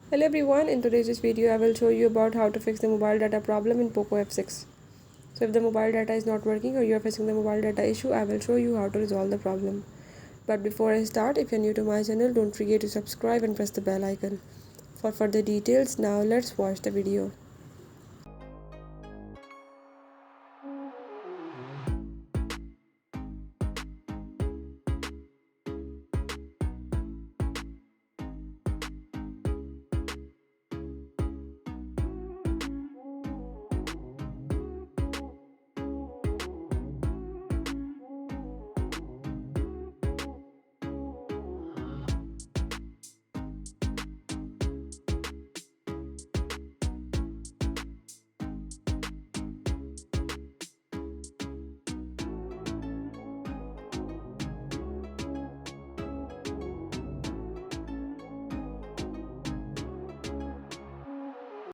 Hello everyone, in today's video I will show you about how to fix the mobile data problem in POCO F6. So if the mobile data is not working or you are facing the mobile data issue, I will show you how to resolve the problem. But before I start, if you are new to my channel, don't forget to subscribe and press the bell icon. For further details, now let's watch the video.